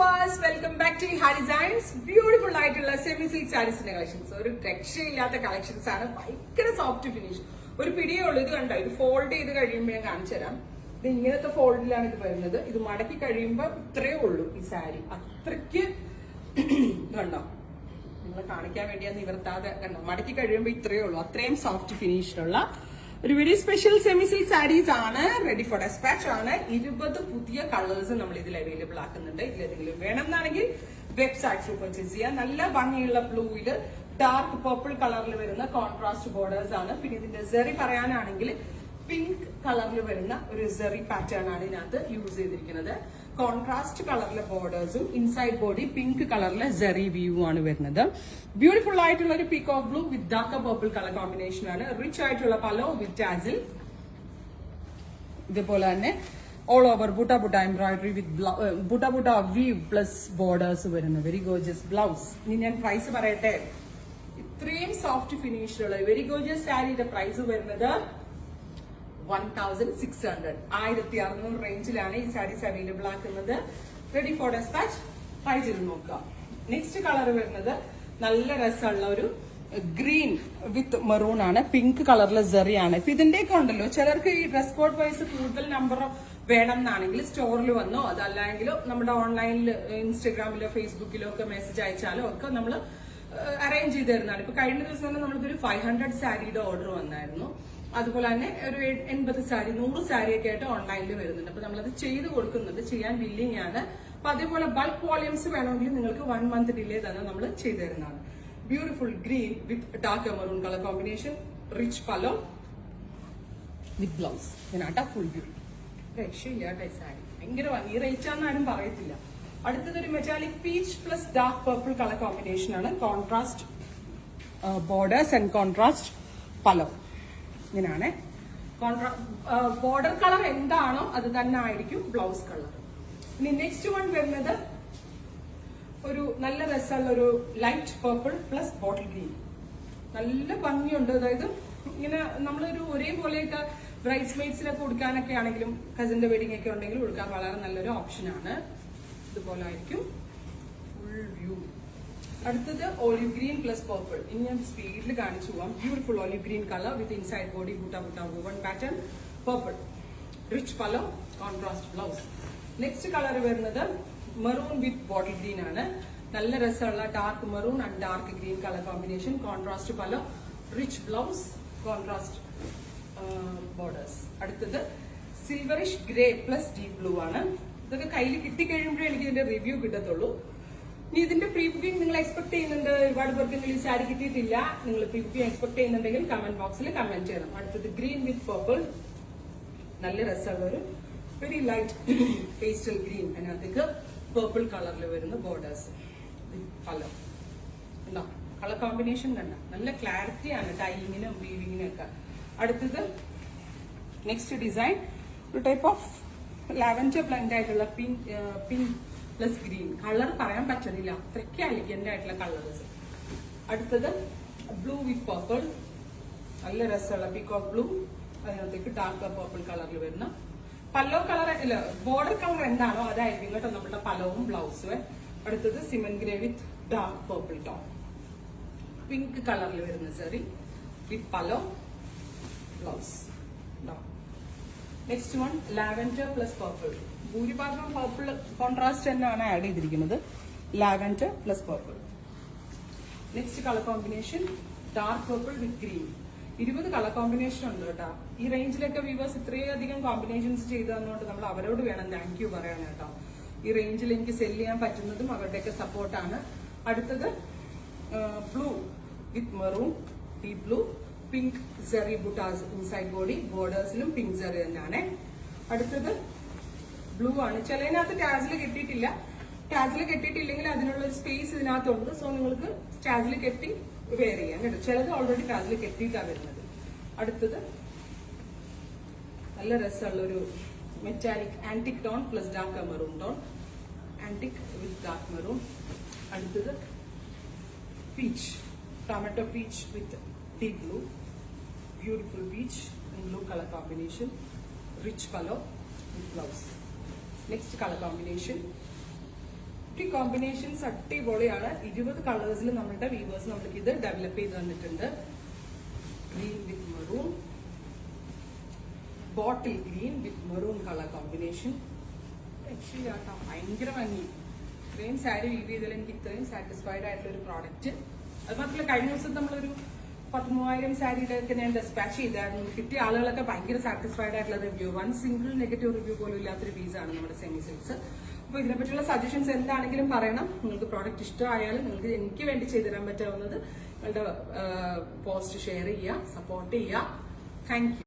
Viewers, welcome back to ഹാ designs. Beautiful ആയിട്ടുള്ള semi silk സാരീസിന്റെ collections. ഒരു രക്ഷയില്ലാത്ത കളക്ഷൻസ് ആണ്. ഭയങ്കര സോഫ്റ്റ് ഫിനിഷ്. ഒരു പിടിയേ ഉള്ളൂ. ഇത് കണ്ടോ, ഇത് ഫോൾഡ് ചെയ്ത് കഴിയുമ്പോൾ ഞാൻ കാണിച്ചു തരാം. ഇത് ഇങ്ങനത്തെ ഫോൾഡിലാണ് ഇത് വരുന്നത്. ഇത് മടക്കി കഴിയുമ്പോൾ ഇത്രയേ ഉള്ളൂ ഈ സാരി. അത്രയ്ക്ക് കണ്ടോ, നിങ്ങളെ കാണിക്കാൻ വേണ്ടിയാ നിവർത്താതെ കണ്ടോ, മടക്കി കഴിയുമ്പോൾ ഇത്രയേ ഉള്ളൂ. അത്രയും സോഫ്റ്റ് ഫിനിഷിലുള്ള ഒരു very special semi silk sarees ആണ്. റെഡി ഫോർ ഡെസ്പാച്ച് ആണ്. 20 പുതിയ കളേഴ്സ് നമ്മൾ ഇതിൽ അവൈലബിൾ ആക്കുന്നുണ്ട്. ഇതിലേതെങ്കിലും വേണമെന്നാണെങ്കിൽ വെബ്സൈറ്റ് ത്രൂ പർച്ചേസ് ചെയ്യാം. നല്ല ഭംഗിയുള്ള ബ്ലൂയില് ഡാർക്ക് പർപ്പിൾ കളറിൽ വരുന്ന കോൺട്രാസ്റ്റ് ബോർഡേഴ്സ് ആണ്. പിന്നെ ഇതിന്റെ സെറി പറയാനാണെങ്കിൽ പിങ്ക് കളറിൽ വരുന്ന ഒരു സെറി പാറ്റേൺ ആണ് ഇതിനകത്ത് യൂസ് ചെയ്തിരിക്കുന്നത്. കോൺട്രാസ്റ്റ് കളറിലെ ബോർഡേഴ്സും ഇൻസൈഡ് ബോഡി പിങ്ക് കളറിലെ സെറി വ്യൂ ആണ് വരുന്നത്. ബ്യൂട്ടിഫുൾ ആയിട്ടുള്ള ഒരു peacock blue with dark purple colour combination ആണ്. റിച്ച് ആയിട്ടുള്ള പലോ വിത്ത് ടാസിൽ. ഇതുപോലെ തന്നെ all over butta butta embroidery with butta butta weave plus borders വരുന്ന വെരി ഗോർജിയസ് ബ്ലൗസ്. ഇനി ഞാൻ പ്രൈസ് പറയട്ടെ. ഇത്രയും സോഫ്റ്റ് ഫിനിഷിലുള്ള വെരി ഗോർജിയസ് സാരിയുടെ പ്രൈസ് വരുന്നത് 1600. 1600 റേഞ്ചിലാണ് ഈ സാരീസ് അവൈലബിൾ ആക്കുന്നത്. Ready for dispatch. ട്രൈ ചെയ്ത് നോക്കുക. നെക്സ്റ്റ് കളർ വരുന്നത് നല്ല രസമുള്ള ഒരു ഗ്രീൻ വിത്ത് മെറൂൺ ആണ്. പിങ്ക് കളറിലെ സെറിയാണ്. ഇപ്പൊ ഇതിന്റെയൊക്കെ ഉണ്ടല്ലോ, ചിലർക്ക് ഈ ഡ്രസ് കോഡ് വൈസ് കൂടുതൽ നമ്പർ വേണം എന്നാണെങ്കിൽ സ്റ്റോറിൽ വന്നോ അതല്ലെങ്കിലോ നമ്മുടെ ഓൺലൈനിൽ ഇൻസ്റ്റഗ്രാമിലോ ഫേസ്ബുക്കിലോ ഒക്കെ മെസ്സേജ് അയച്ചാലോ ഒക്കെ നമ്മൾ അറേഞ്ച് ചെയ്ത് തരുന്നതാണ്. ഇപ്പൊ കഴിഞ്ഞ ദിവസം തന്നെ നമ്മൾക്കൊരു 500 സാരിയുടെ ഓർഡർ വന്നായിരുന്നു. അതുപോലെ തന്നെ ഒരു 80 സാരി 100 സാരിയൊക്കെ ആയിട്ട് ഓൺലൈനിൽ വരുന്നുണ്ട്. അപ്പൊ നമ്മളത് ചെയ്ത് കൊടുക്കുന്നുണ്ട്, ചെയ്യാൻ വില്ലിങ് ആണ്. അപ്പൊ അതേപോലെ ബൾക്ക് വോളിയംസ് വേണമെങ്കിൽ നിങ്ങൾക്ക് 1 മന്ത് ഡിലേ തന്നെ നമ്മൾ ചെയ്തു തരുന്നതാണ്. Beautiful green with dark maroon colour combination, rich pallu with blouse. ഇതിനാട്ട ഫുൾ ബ്യൂട്ടി. രക്ഷയില്ലാട്ടെ സാരി. ഭയങ്കര ഈ റേറ്റ് ആണെന്ന് ആരും പറയത്തില്ല. അടുത്തത് ഒരു metallic peach plus dark purple colour combination ആണ്. Contrast borders and contrast pallu. ഇങ്ങനെയാണ് ബോർഡർ കളർ എന്താണോ അത് തന്നെ ആയിരിക്കും ബ്ലൗസ് കളർ. ഇനി നെക്സ്റ്റ് വൺ വരുന്നത് ഒരു നല്ല രസമുള്ള ഒരു light purple plus bottle green. നല്ല ഭംഗിയുണ്ട്. അതായത് ഇങ്ങനെ നമ്മളൊരു ഒരേപോലെയൊക്കെ ബ്രൈഡ്സ് മെയ്ഡ്സിനൊക്കെ കൊടുക്കാനൊക്കെ ആണെങ്കിലും കസിന്റെ വെഡിങ് ഒക്കെ ഉണ്ടെങ്കിൽ കൊടുക്കാൻ വളരെ നല്ലൊരു ഓപ്ഷനാണ്. ഇതുപോലെ ആയിരിക്കും ഫുൾ വ്യൂ. അടുത്തത് ഓലിവ് ഗ്രീൻ പ്ലസ് പർപ്പിൾ. ഇനി ഞാൻ സ്പീഡിൽ കാണിച്ചു പോവാം. Beautiful olive green colour with inside body butta butta woven pattern, purple, rich pallu, contrast blouse. Next colour വരുന്നത് മെറൂൺ വിത്ത് ബോട്ടിൽ ഗ്രീൻ ആണ്. നല്ല രസമുള്ള dark maroon and dark green colour combination, contrast pallu, rich blouse, contrast borders. അടുത്തത് silverish grey plus deep blue ആണ്. ഇതൊക്കെ കയ്യിൽ കിട്ടിക്കഴിയുമ്പോഴേ എനിക്ക് ഇതിന്റെ റിവ്യൂ കിട്ടത്തുള്ളൂ. ഇനി ഇതിന്റെ പ്രീ ബുക്കിംഗ് നിങ്ങൾ എക്സ്പെക്ട് ചെയ്യുന്നുണ്ട്. ഒരുപാട് പേർക്ക് ഈ സാരി കിട്ടിയിട്ടില്ല. നിങ്ങൾ പ്രീ ബുക്കിംഗ് എക്സ്പെക്ട് ചെയ്യുന്നുണ്ടെങ്കിൽ കമന്റ് ബോക്സിൽ കമന്റ് ചെയ്യണം. അടുത്തത് ഗ്രീൻ വിത്ത് പർപ്പിൾ. നല്ല രസമുള്ള ഒരു വെരി ലൈറ്റ് പേസ്റ്റൽ ഗ്രീൻ. അതിനകത്തേക്ക് പർപ്പിൾ കളറിൽ വരുന്ന ബോർഡേഴ്സ് കളർ. ഉണ്ടോ കളർ കോമ്പിനേഷൻ കണ്ട നല്ല ക്ലാരിറ്റിയാണ് ടൈലിങ്ങിനും വീവിങ്ങിനും ഒക്കെ. അടുത്തത് നെക്സ്റ്റ് ഡിസൈൻ ഒരു ടൈപ്പ് ഓഫ് ലാവൻഡർ ബ്ലെൻഡ് ആയിട്ടുള്ള പിങ്ക് പ്ലസ് ഗ്രീൻ. കളർ പറയാൻ പറ്റുന്നില്ല, അത്രയ്ക്ക് എലിഗന്റ് ആയിട്ടുള്ള കളേഴ്സ്. അടുത്തത് ബ്ലൂ വിത്ത് പർപ്പിൾ. നല്ല രസമുള്ള പീകോക്ക് ബ്ലൂ. അതിനകത്തേക്ക് ഡാർക്ക് പർപ്പിൾ കളറിൽ വരുന്ന പല്ലോ കളർ അല്ല ബോർഡർ കളർ എന്താണോ അതായിരിക്കും കേട്ടോ നമ്മുടെ പലവും ബ്ലൗസും. അടുത്തത് cement grey with dark purple tone, pink കളറിൽ വരുന്ന zari with pallu blouse. Next one lavender plus purple. ഭൂരിഭാഗം പർപ്പിൾ കോൺട്രാസ്റ്റ് തന്നെയാണ് ആഡ് ചെയ്തിരിക്കുന്നത്. Lavender plus purple. Next colour combination dark purple with green. 20 colour combination ഉണ്ട് കേട്ടോ. ഈ റേഞ്ചിലൊക്കെ വ്യൂവേഴ്സ് ഇത്രയധികം കോമ്പിനേഷൻസ് ചെയ്തു തന്നുകൊണ്ട് നമ്മൾ അവരോട് വേണം താങ്ക് യു പറയാൻ കേട്ടോ. ഈ റേഞ്ചിൽ എനിക്ക് സെല് ചെയ്യാൻ പറ്റുന്നതും അവരുടെയൊക്കെ സപ്പോർട്ടാണ്. അടുത്തത് blue with maroon, deep blue, pink zari buttas inside body, ബോർഡേഴ്സിലും പിങ്ക് സെറി തന്നെയാണ്. അടുത്തത് ബ്ലൂ ആണ്. ചിലതിനകത്ത് ടാസിൽ കെട്ടിയിട്ടില്ല. ടാസിൽ കെട്ടിയിട്ടില്ലെങ്കിൽ അതിനുള്ള ഒരു സ്പേസ് ഇതിനകത്തുണ്ട്. സോ നിങ്ങൾക്ക് ടാസിൽ കെട്ടി വെയർ ചെയ്യാൻ കേട്ടോ. ചിലത് ഓൾറെഡി ടാസിൽ കെട്ടിയിട്ടാണ് വരുന്നത്. അടുത്തത് നല്ല രസമുള്ള ഒരു metallic antique tone plus dark maroon tone, antique with dark maroon. അടുത്തത് peach, tomato peach with deep blue, beautiful peach and blue color combination, rich color with blouse. Next color combination combinations അടിപൊളിയാണ്. 20 കളേഴ്സിൽ നമ്മുടെ weavers നമ്മൾക്ക് ഇത് develop ചെയ്ത് തന്നിട്ടുണ്ട്. Green with maroon, bottle green with maroon colour combination. രക്ഷയില്ലാട്ടോ, ഭയങ്കര ഭംഗി. ഇത്രയും സാരി വീവ് ചെയ്താൽ എനിക്ക് ഇത്രയും സാറ്റിസ്ഫൈഡ് ആയിട്ടുള്ള ഒരു പ്രോഡക്റ്റ്. അത് മാത്രമല്ല കഴിഞ്ഞ ദിവസം നമ്മളൊരു 13,000 സാരിയിലൊക്കെ ഞാൻ ഡെസ്പാച്ച് ചെയ്തായിരുന്നു. കിട്ടിയ ആളുകളൊക്കെ ഭയങ്കര സാറ്റിസ്ഫൈഡ് ആയിട്ടുള്ള റിവ്യൂ, 1 സിംഗിൾ നെഗറ്റീവ് റിവ്യൂ പോലും ഇല്ലാത്തൊരു പീസാണ് നമ്മുടെ സെമി സിൽക്സ്. അപ്പൊ ഇതിനെപ്പറ്റിയുള്ള സജഷൻസ് എന്താണെങ്കിലും പറയണം. നിങ്ങൾക്ക് പ്രോഡക്റ്റ് ഇഷ്ടമായാലും നിങ്ങൾക്ക് എനിക്ക് വേണ്ടി ചെയ്തു തരാൻ പറ്റാവുന്നത് നിങ്ങളുടെ പോസ്റ്റ് ഷെയർ ചെയ്യുക, സപ്പോർട്ട് ചെയ്യുക. Thank you.